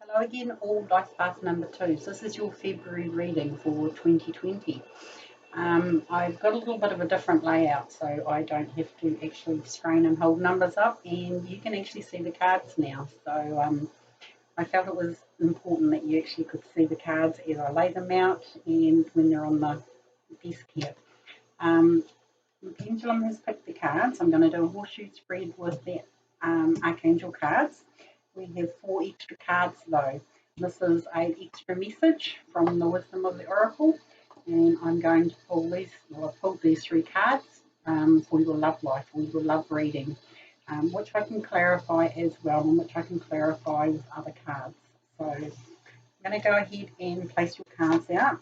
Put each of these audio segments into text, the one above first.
Hello again, all dice path number 2. So this is your February reading for 2020. I've got a little bit of a different layout, so I don't have to actually strain and hold numbers up, and you can actually see the cards now. So I felt it was important that you actually could see the cards as I lay them out and when they're on the desk here. The pendulum has picked the cards. I'm going to do a horseshoe spread with the Archangel cards. We have 4 extra cards though. This is an extra message from the Wisdom of the Oracle, and I'm going to pull these, well, I've pulled these 3 cards for your love life or your love reading, which I can clarify as well and which I can clarify with other cards. So I'm going to go ahead and place your cards out.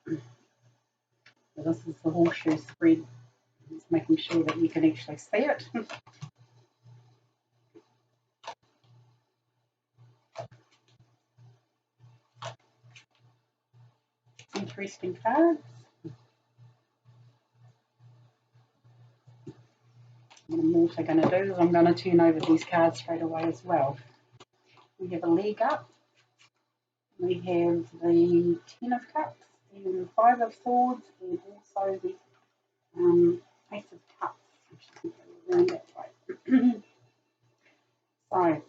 So this is the horseshoe spread. Just making sure that you can actually see it. Interesting cards. What I'm also going to do is I'm going to turn over these cards straight away as well. We have a leg up. We have the 10 of Cups and 5 of Swords, and also the Ace of Cups. Around that way. So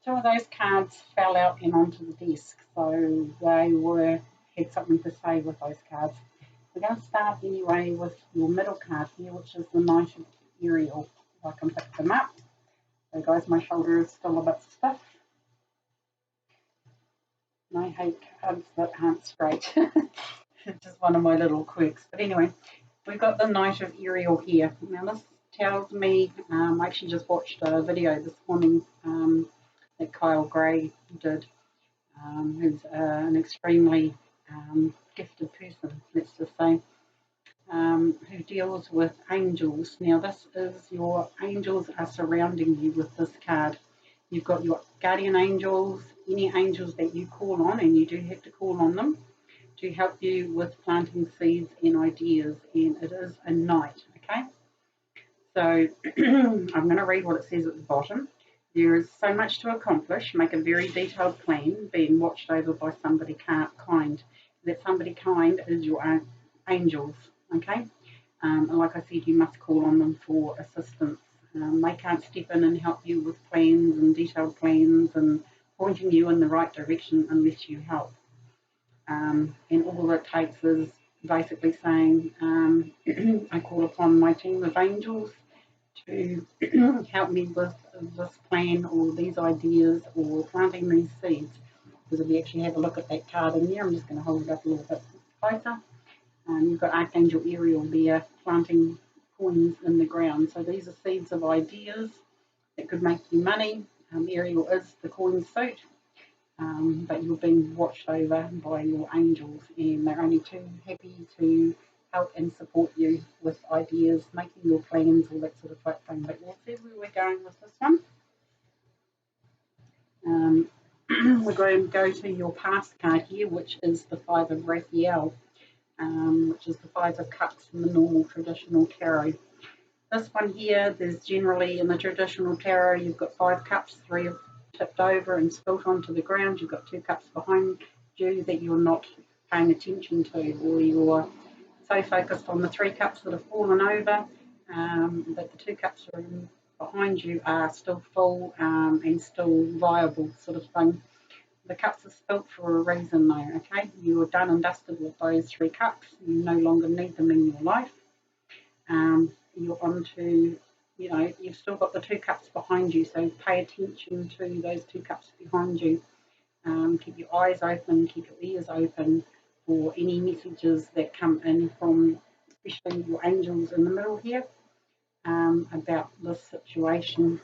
2 of those cards fell out and onto the desk, so they had something to say with those cards. We're going to start anyway with your middle card here, which is the Knight of Ariel. I can pick them up. So guys, my shoulder is still a bit stiff. And I hate cards that aren't straight. It's just one of my little quirks. But anyway, we've got the Knight of Ariel here. Now this tells me, I actually just watched a video this morning that Kyle Gray did, who's an extremely gifted person, let's just say, who deals with angels. Now this is your angels are surrounding you with this card. You've got your guardian angels, any angels that you call on, and you do have to call on them to help you with planting seeds and ideas, and it is a knight, okay? So I'm going to read what it says at the bottom. There is so much to accomplish. Make a very detailed plan, being watched over by somebody kind. That somebody kind is your angels, okay? And like I said, you must call on them for assistance. They can't step in and help you with plans and detailed plans and pointing you in the right direction unless you help. And all it takes is basically saying, I call upon my team of angels to help me with this plan or these ideas or planting these seeds. Because if you actually have a look at that card in there, I'm just going to hold it up a little bit closer. You've got Archangel Ariel there planting coins in the ground. So these are seeds of ideas that could make you money. Ariel is the coin suit, but you're being watched over by your angels, and they're only too happy to help and support you with ideas, making your plans, all that sort of thing. But we'll see where we're going with this one. We're going to go to your past card here, which is the 5 of Raphael. Which is the 5 of Cups in the normal traditional tarot. This one here, there's generally in the traditional tarot, you've got 5 cups, 3 have tipped over and spilt onto the ground. You've got 2 cups behind you that you're not paying attention to, or you're so focused on the 3 cups that have fallen over that the 2 cups are behind you are still full and still viable, sort of thing. The cups are spilt for a reason though, okay? You're done and dusted with those 3 cups. You no longer need them in your life. You're on to, you've still got the 2 cups behind you, so pay attention to those 2 cups behind you. Keep your eyes open, keep your ears open for any messages that come in from, especially your angels in the middle here, about this situation.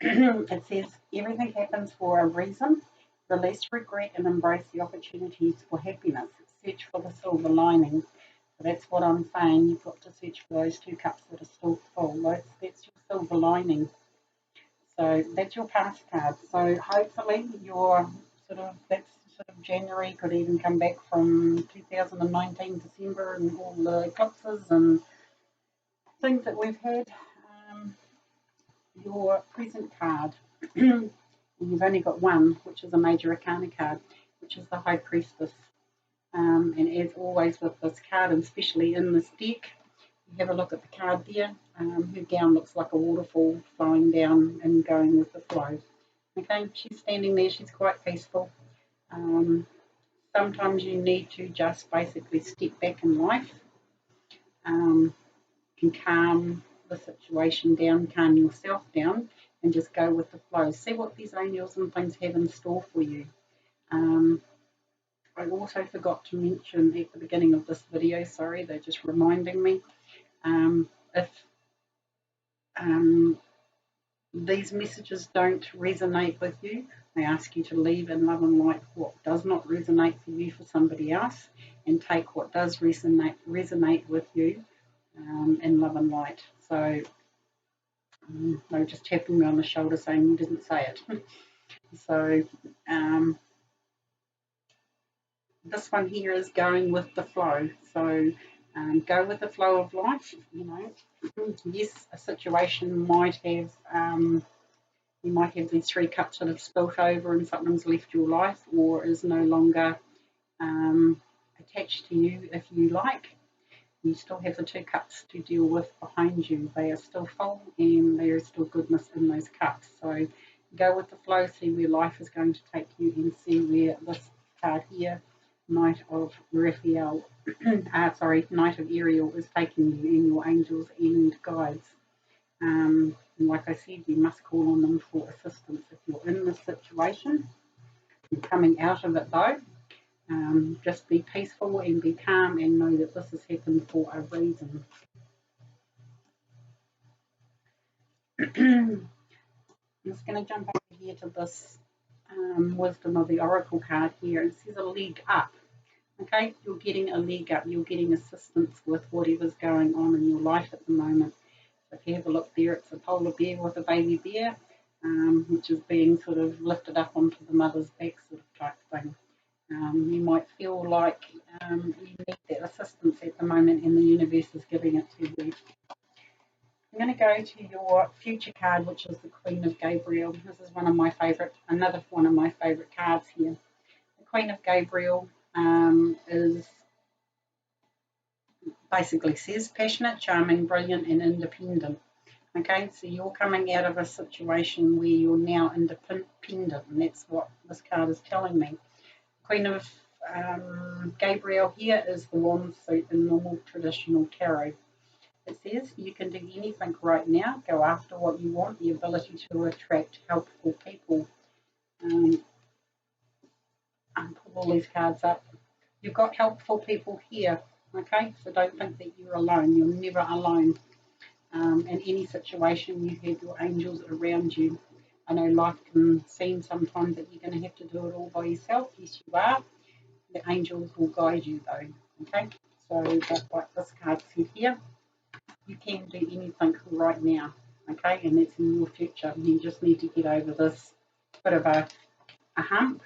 It says, everything happens for a reason. Release regret and embrace the opportunities for happiness. Search for the silver lining. So that's what I'm saying. You've got to search for those 2 cups that are still full. That's your silver lining. So that's your past card. So hopefully that's sort of January, could even come back from 2019 December and all the eclipses and things that we've had. Your present card And you've only got one, which is a major arcana card, which is the High Priestess. And as always with this card, and especially in this deck, you have a look at the card there. Her gown looks like a waterfall flowing down and going with the flow. Okay, she's standing there, she's quite peaceful. Sometimes you need to just basically step back in life and calm the situation down, calm yourself down, and just go with the flow. See what these angels and things have in store for you. I also forgot to mention at the beginning of this video, sorry, they're just reminding me, if these messages don't resonate with you, I ask you to leave in love and light what does not resonate for you for somebody else, and take what does resonate with you in love and light. So they were just tapping me on the shoulder saying you didn't say it. So this one here is going with the flow. So go with the flow of life. You know, yes, a situation might have you might have these 3 cups that have spilt over and something's left your life or is no longer attached to you, if you like. You still have the 2 cups to deal with behind you. They are still full and there is still goodness in those cups. So go with the flow, see where life is going to take you, and see where this card here, Knight of Raphael, Knight of Ariel, is taking you, and your angels and guides. And like I said, you must call on them for assistance if you're in this situation. You're coming out of it though. Just be peaceful and be calm and know that this has happened for a reason. I'm just going to jump over here to this Wisdom of the Oracle card here. It says a leg up. Okay, you're getting a leg up. You're getting assistance with whatever's going on in your life at the moment. So if you have a look there, it's a polar bear with a baby bear, which is being sort of lifted up onto the mother's back sort of type thing. You might feel like you need that assistance at the moment and the universe is giving it to you. I'm going to go to your future card, which is the Queen of Gabriel. This is another one of my favourite cards here. The Queen of Gabriel is basically says passionate, charming, brilliant and independent. Okay, so you're coming out of a situation where you're now independent, and that's what this card is telling me. Queen of Gabriel here is the wand suit in normal traditional tarot. It says you can do anything right now, go after what you want, the ability to attract helpful people. I'll pull all these cards up. You've got helpful people here, okay? So don't think that you're alone. You're never alone. In any situation, you have your angels around you. I know life can seem sometimes that you're going to have to do it all by yourself. Yes, you are. The angels will guide you, though. Okay? So, just like this card said here, you can do anything right now. Okay? And that's in your future. You just need to get over this bit of a hump.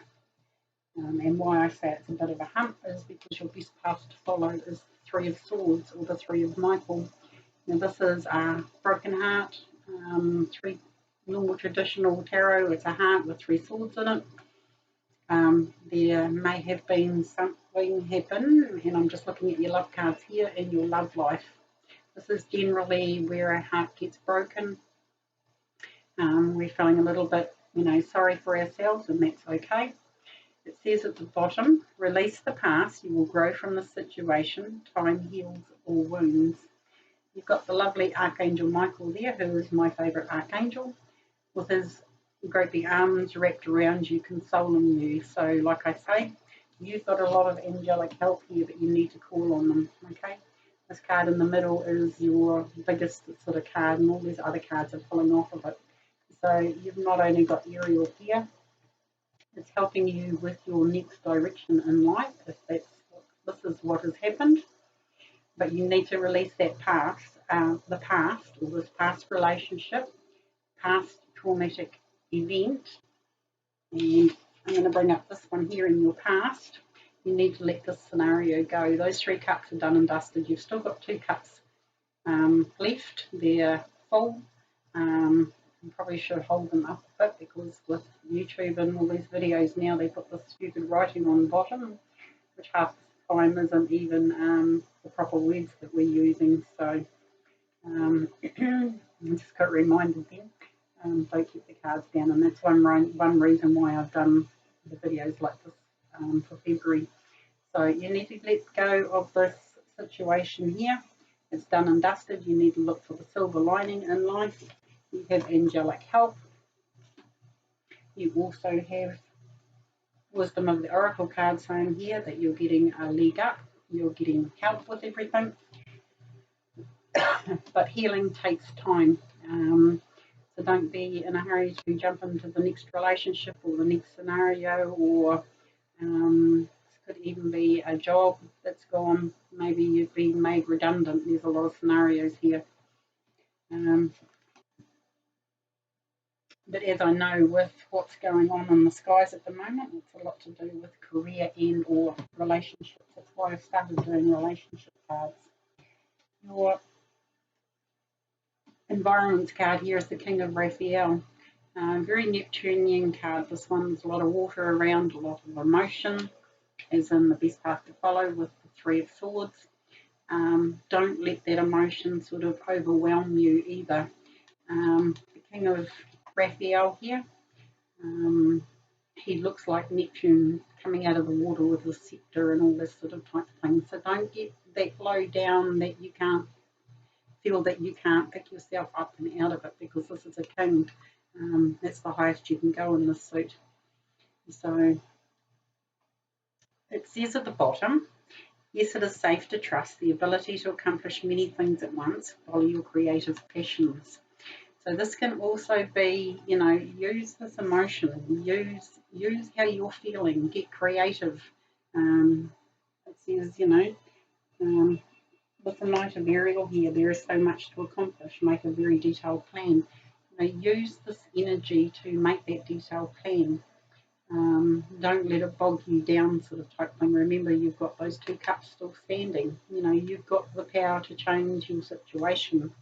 And why I say it's a bit of a hump is because your best path to follow is the 3 of Swords or the 3 of Michael. Now this is a broken heart, 3 normal traditional tarot. It's a heart with 3 swords in it. There may have been something happen, and I'm just looking at your love cards here in your love life. This is generally where a heart gets broken. We're feeling a little bit, sorry for ourselves, and that's okay. It says at the bottom, release the past, you will grow from the situation, time heals all wounds. You've got the lovely Archangel Michael there, who is my favourite archangel, with his great big arms wrapped around you, consoling you. So, like I say, you've got a lot of angelic help here, but you need to call on them, okay? This card in the middle is your biggest sort of card, and all these other cards are pulling off of it. So you've not only got Ariel here, it's helping you with your next direction in life, if this is what has happened. But you need to release that past, the past, or this past relationship, past traumatic event. And I'm going to bring up this one here in your past. You need to let this scenario go. Those 3 cups are done and dusted. You've still got 2 cups left. They're full. You probably should hold them up a bit because with YouTube and all these videos now, they put this stupid writing on the bottom, which half the time isn't even the proper words that we're using. So I just got reminded then. Don't keep the cards down, and that's one reason why I've done the videos like this for February. So you need to let go of this situation here. It's done and dusted. You need to look for the silver lining in life. You have angelic help. You also have wisdom of the oracle card saying here that you're getting a leg up. You're getting help with everything. But healing takes time. So don't be in a hurry to jump into the next relationship or the next scenario, or this could even be a job that's gone. Maybe you've been made redundant. There's a lot of scenarios here. But as I know, with what's going on in the skies at the moment, it's a lot to do with career and or relationships. That's why I started doing relationship cards. Your environments card here is the King of Raphael. Very Neptunian card. This one, there's a lot of water around, a lot of emotion, as in the best path to follow with the Three of Swords. Don't let that emotion sort of overwhelm you either. The King of Raphael here, he looks like Neptune coming out of the water with his scepter and all this sort of type of thing. So don't get that low down that you can't feel that you can't pick yourself up and out of it, because this is a king. That's the highest you can go in this suit. So it says at the bottom, yes, it is safe to trust the ability to accomplish many things at once. Follow your creative passions. So this can also be, use this emotion, use how you're feeling, get creative. It says, with the Knight of Ariel here, there is so much to accomplish. Make a very detailed plan. Use this energy to make that detailed plan. Don't let it bog you down, sort of type thing. Remember, you've got those two cups still standing. You've got the power to change your situation.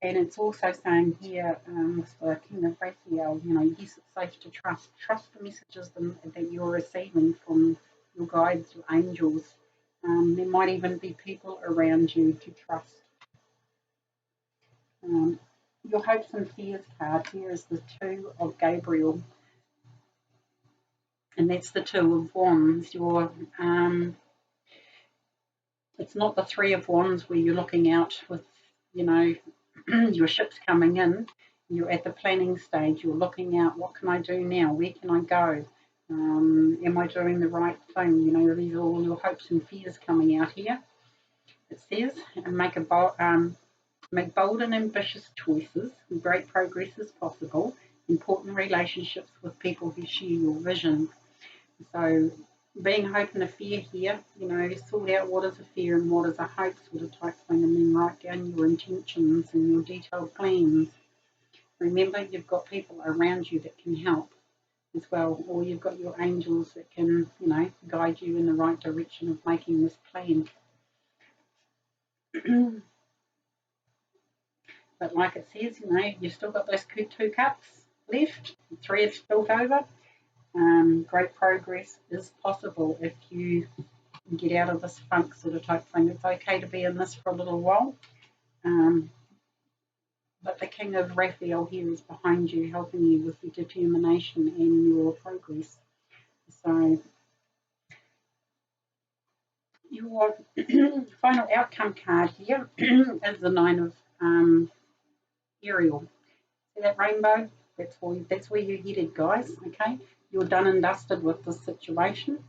And it's also saying here, with the King of Raphael, yes, it's safe to trust. Trust the messages that you're receiving from your guides, your angels. There might even be people around you to trust. Your hopes and fears card here is the Two of Gabriel. And that's the Two of Wands. It's not the Three of Wands where you're looking out with, your ship's coming in. You're at the planning stage. You're looking out, what can I do now? Where can I go? Am I doing the right thing? These are all your hopes and fears coming out here. It says, make bold and ambitious choices. Great progress is possible. Important relationships with people who share your vision. So being hope and a fear here, sort out what is a fear and what is a hope sort of type thing, and then write down your intentions and your detailed plans. Remember, you've got people around you that can help as well, or you've got your angels that can, guide you in the right direction of making this plan. But like it says, you've still got those two cups left, 3 have spilled over. Great progress is possible if you get out of this funk sort of type thing. It's okay to be in this for a little while. But the King of Raphael here is behind you, helping you with your determination and your progress. So your final outcome card here is the Nine of Ariel. See that rainbow? That's where you're headed, guys. Okay, you're done and dusted with this situation.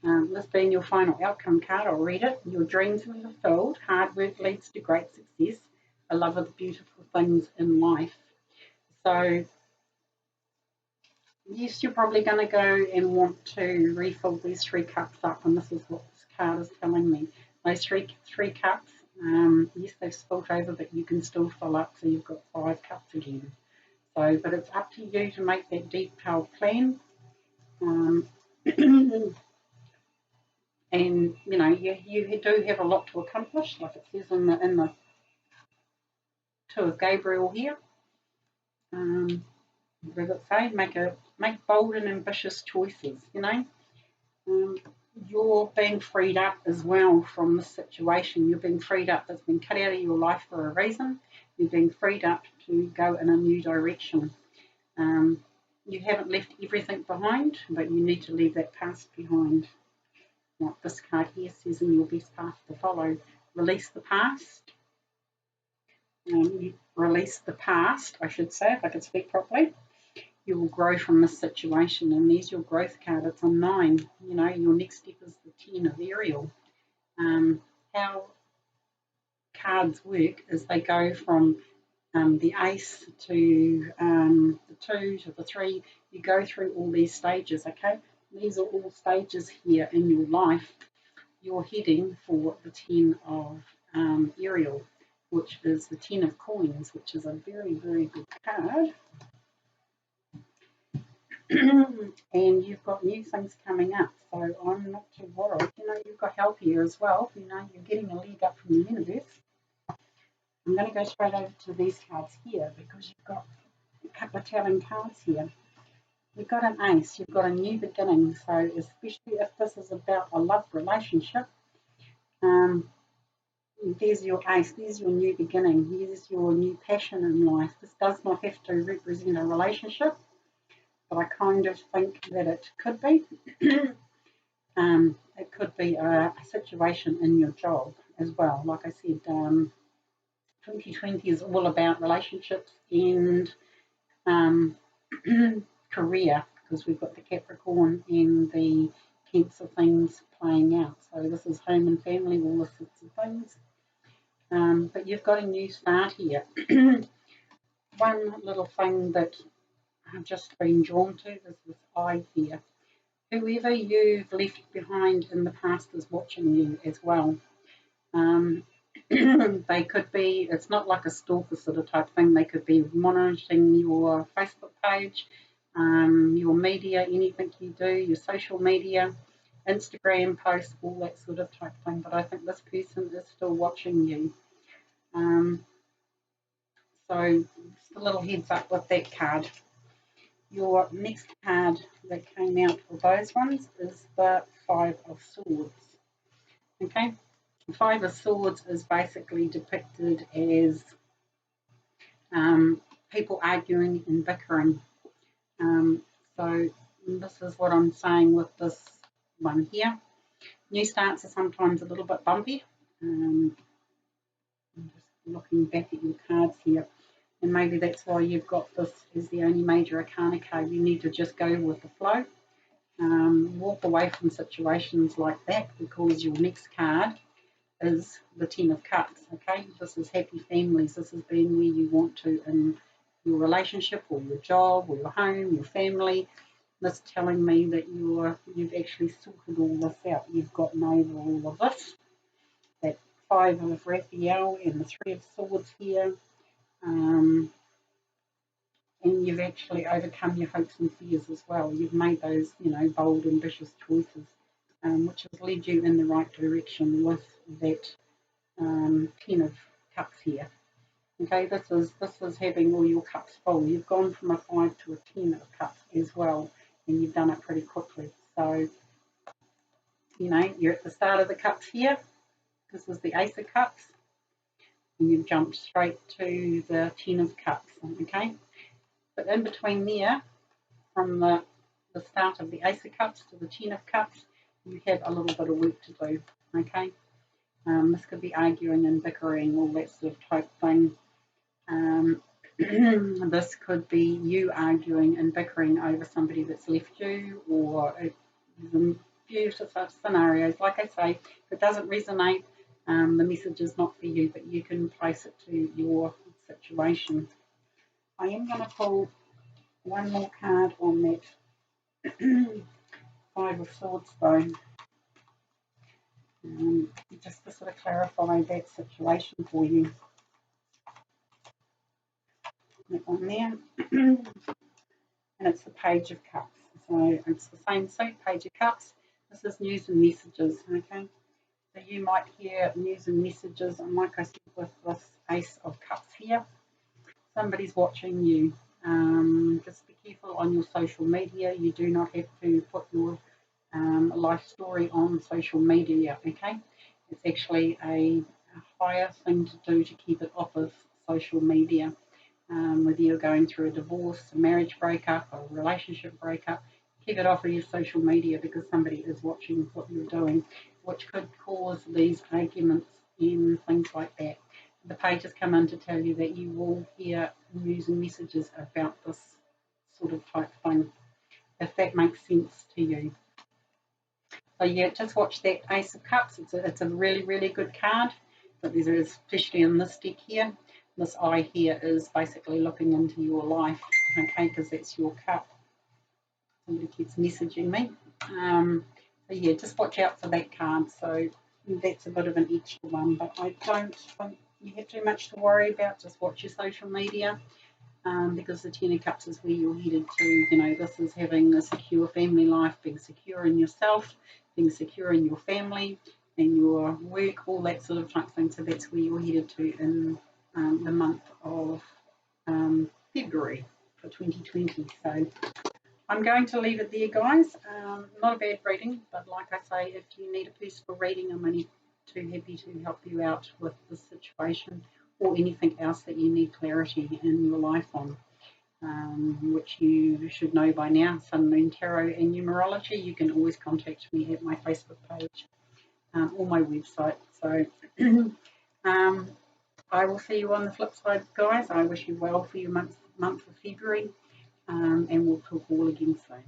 This being your final outcome card, I'll read it. Your dreams are fulfilled. Hard work leads to great success. A love of the beautiful things in life. So, yes, you're probably going to go and want to refill these 3 cups up, and this is what this card is telling me. Those three cups, yes, they've spilled over, but you can still fill up, so you've got 5 cups again. So, but it's up to you to make that detailed plan. And you do have a lot to accomplish, like it says in the Two of Gabriel here. What does it say? Make bold and ambitious choices, you know. You're being freed up as well from this situation. You're being freed up. That's been cut out of your life for a reason. You're being freed up to go in a new direction. You haven't left everything behind, but you need to leave that past behind. Like this card here says, in your best path to follow. Release the past. You release the past, I should say, if I could speak properly. You will grow from this situation, and there's your growth card. It's a 9. You know, your next step is the 10 of Ariel. How cards work is they go from the ace to the 2 to the 3. You go through all these stages, okay? These are all stages here in your life. You're heading for the 10 of Ariel, which is the 10 of coins, which is a very, very good card. And you've got new things coming up, so I'm not too worried. You know, you've got help here as well. You know, you're getting a leg up from the universe. I'm going to go straight over to these cards here because you've got a couple of telling cards here. You've got an ace, you've got a new beginning, so especially if this is about a love relationship, there's your ace, there's your new beginning, here's your new passion in life. This does not have to represent a relationship, but I kind of think that it could be. It could be a situation in your job as well. Like I said, 2020 is all about relationships and career, because we've got the Capricorn and the Cancer things playing out. So this is home and family, all the sorts of things. But you've got a new start here. One little thing that I've just been drawn to is this eye here. Whoever you've left behind in the past is watching you as well. They could be, it's not like a stalker sort of type thing, they could be monitoring your Facebook page, your media, anything you do, your social media, Instagram posts, all that sort of type thing. But I think this person is still watching you. So just a little heads up with that card. Your next card that came out for those ones is the 5 of Swords. Okay, the 5 of Swords is basically depicted as people arguing and bickering. So this is what I'm saying with this one here. New starts are sometimes a little bit bumpy. I'm just looking back at your cards here. And maybe that's why you've got this as the only major arcana card. You need to just go with the flow. Walk away from situations like that, because your next card is the 10 of Cups, okay? This is happy families. This is being where you want to in your relationship or your job or your home, your family. That's telling me that you've actually sorted all this out. You've gotten over all of this. That 5 of Raphael and the 3 of Swords here. And you've actually overcome your hopes and fears as well. You've made those, you know, bold, ambitious choices, which has led you in the right direction with that 10 of Cups here. Okay, this is having all your cups full. You've gone from a 5 to a 10 of Cups as well, and you've done it pretty quickly. So, you know, you're at the start of the cups here. This is the Ace of Cups, and you've jumped straight to the 10 of Cups, okay? But in between there, from the start of the Ace of Cups to the 10 of Cups, you have a little bit of work to do, okay? This could be arguing and bickering, all that sort of type thing. This could be you arguing and bickering over somebody that's left you, or there's a few scenarios. Like I say, if it doesn't resonate, the message is not for you, but you can place it to your situation. I am going to pull one more card on that 5 of Swords though, just to sort of clarify that situation for you. That one there. And it's the Page of Cups. So it's the same suit, Page of Cups. This is news and messages, okay? So you might hear news and messages, and like I said with this Ace of Cups here, somebody's watching you. Just be careful on your social media. You do not have to put your life story on social media, okay? It's actually a higher thing to do to keep it off of social media. Whether you're going through a divorce, a marriage breakup, or a relationship breakup, keep it off of your social media because somebody is watching what you're doing, which could cause these arguments and things like that. The pages come in to tell you that you will hear news and messages about this sort of type thing, if that makes sense to you. So yeah, just watch that Ace of Cups. It's a really, really good card. But there is, especially in this deck here, this eye here is basically looking into your life, okay, because that's your cup. Somebody keeps messaging me. So yeah, just watch out for that card. So that's a bit of an extra one, but I don't think you have too much to worry about. Just watch your social media. Because the Ten of Cups is where you're headed to. You know, this is having a secure family life, being secure in yourself, being secure in your family, and your work, all that sort of type thing. So that's where you're headed to in the month of February for 2020. So I'm going to leave it there, guys. Not a bad reading, but like I say, if you need a peaceful reading, I'm only too happy to help you out with this situation or anything else that you need clarity in your life on, which you should know by now, Sun, Moon, Tarot and Numerology. You can always contact me at my Facebook page or my website. So I will see you on the flip side, guys. I wish you well for your month of February, and we'll talk all again soon.